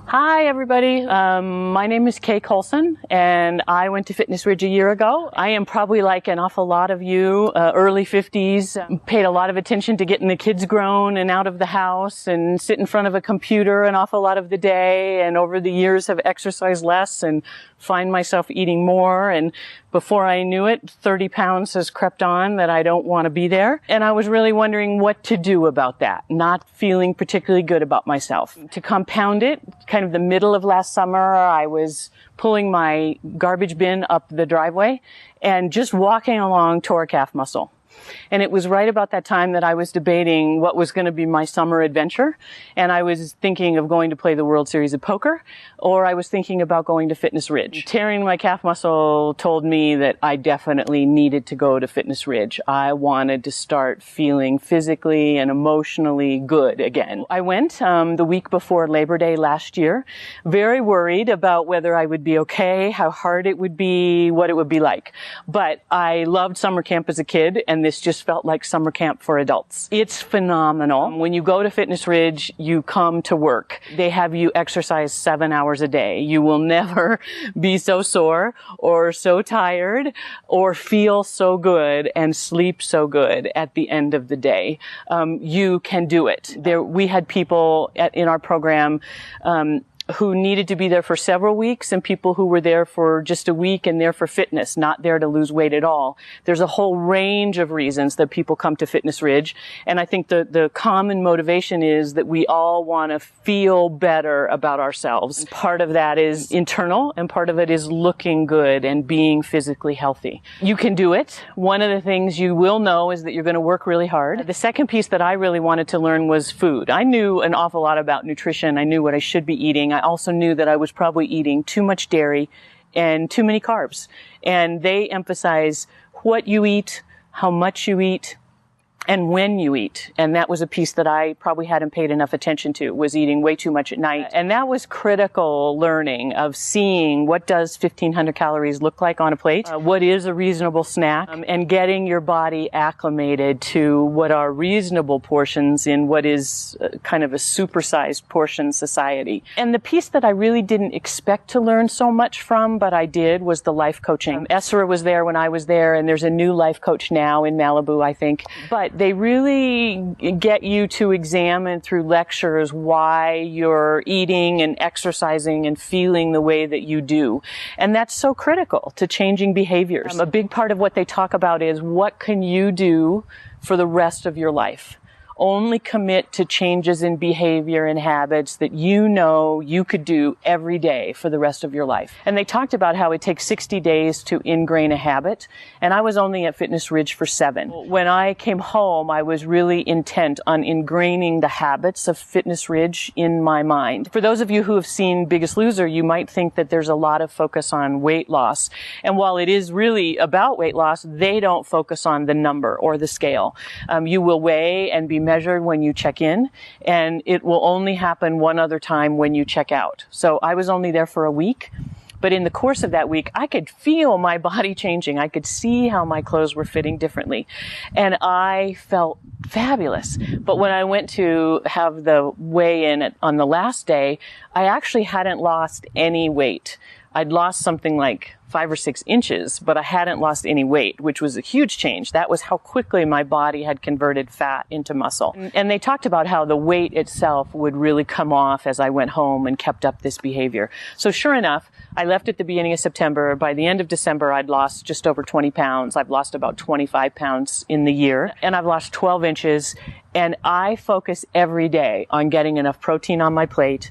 Hi, everybody. My name is Kay Coulson, and I went to Fitness Ridge a year ago. I am probably like an awful lot of you, early 50s, paid a lot of attention to getting the kids grown and out of the house and sit in front of a computer an awful lot of the day, and over the years have exercised less and find myself eating more. And before I knew it, 30 pounds has crept on that I don't want to be there. And I was really wondering what to do about that, not feeling particularly good about myself. To compound it, kind of the middle of last summer, I was pulling my garbage bin up the driveway and just walking along tore a calf muscle. And it was right about that time that I was debating what was going to be my summer adventure. And I was thinking of going to play the World Series of Poker, or I was thinking about going to Fitness Ridge. Tearing my calf muscle told me that I definitely needed to go to Fitness Ridge. I wanted to start feeling physically and emotionally good again. I went the week before Labor Day last year, very worried about whether I would be okay, how hard it would be, what it would be like. But I loved summer camp as a kid, and this just felt like summer camp for adults. It's phenomenal. When you go to Fitness Ridge, you come to work. They have you exercise 7 hours a day. You will never be so sore or so tired or feel so good and sleep so good at the end of the day. You can do it. We had people in our program who needed to be there for several weeks, and people who were there for just a week and there for fitness, not there to lose weight at all. There's a whole range of reasons that people come to Fitness Ridge, and I think the common motivation is that we all want to feel better about ourselves. Part of that is internal, and part of it is looking good and being physically healthy. You can do it. One of the things you will know is that you're going to work really hard. The second piece that I really wanted to learn was food. I knew an awful lot about nutrition. I knew what I should be eating. I also knew that I was probably eating too much dairy and too many carbs. And they emphasize what you eat, how much you eat, and when you eat. And that was a piece that I probably hadn't paid enough attention to, was eating way too much at night. And that was critical learning of seeing what does 1,500 calories look like on a plate, what is a reasonable snack, and getting your body acclimated to what are reasonable portions in what is kind of a supersized portion society. And the piece that I really didn't expect to learn so much from, but I did, was the life coaching. Esra was there when I was there, and there's a new life coach now in Malibu, I think. But they really get you to examine through lectures why you're eating and exercising and feeling the way that you do. And that's so critical to changing behaviors. A big part of what they talk about is what can you do for the rest of your life? Only commit to changes in behavior and habits that you know you could do every day for the rest of your life. And they talked about how it takes 60 days to ingrain a habit, and I was only at Fitness Ridge for 7. When I came home, I was really intent on ingraining the habits of Fitness Ridge in my mind. For those of you who have seen Biggest Loser, you might think that there's a lot of focus on weight loss. And while it is really about weight loss, they don't focus on the number or the scale. You will weigh and be measured when you check in, and it will only happen one other time when you check out. So I was only there for a week, but in the course of that week, I could feel my body changing. I could see how my clothes were fitting differently, and I felt fabulous. But when I went to have the weigh-in on the last day, I actually hadn't lost any weight. I'd lost something like 5 or 6 inches, but I hadn't lost any weight, which was a huge change. That was how quickly my body had converted fat into muscle. And they talked about how the weight itself would really come off as I went home and kept up this behavior. So sure enough, I left at the beginning of September. By the end of December, I'd lost just over 20 pounds. I've lost about 25 pounds in the year, and I've lost 12 inches. And I focus every day on getting enough protein on my plate,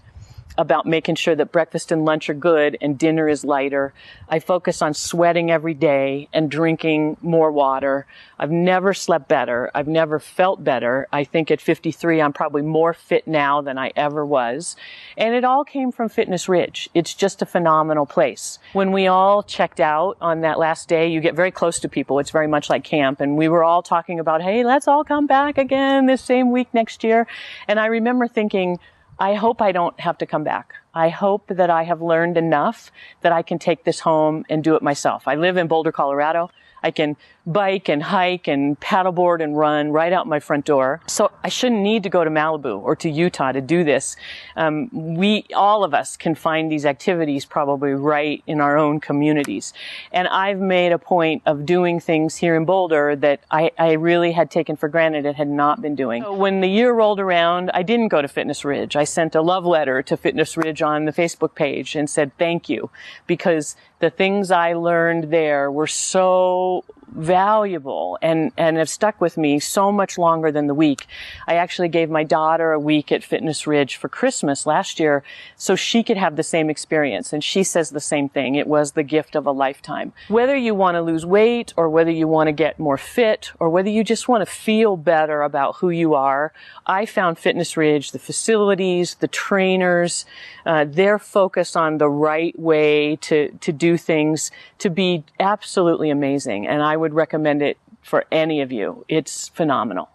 about making sure that breakfast and lunch are good and dinner is lighter. I focus on sweating every day and drinking more water. I've never slept better. I've never felt better. I think at 53, I'm probably more fit now than I ever was. And it all came from Fitness Ridge. It's just a phenomenal place. When we all checked out on that last day, you get very close to people. It's very much like camp. And we were all talking about, hey, let's all come back again this same week next year. And I remember thinking, I hope I don't have to come back. I hope that I have learned enough that I can take this home and do it myself. I live in Boulder, Colorado. I can bike and hike and paddleboard and run right out my front door. So I shouldn't need to go to Malibu or to Utah to do this. All of us can find these activities probably right in our own communities. And I've made a point of doing things here in Boulder that I really had taken for granted and had not been doing. So when the year rolled around, I didn't go to Fitness Ridge. I sent a love letter to Fitness Ridge on the Facebook page and said thank you, because the things I learned there were so valuable and have stuck with me so much longer than the week. I actually gave my daughter a week at Fitness Ridge for Christmas last year so she could have the same experience, and she says the same thing. It was the gift of a lifetime. Whether you want to lose weight or whether you want to get more fit or whether you just want to feel better about who you are, I found Fitness Ridge, the facilities, the trainers, they're focused on the right way to do things to be absolutely amazing, and I would recommend it for any of you. It's phenomenal.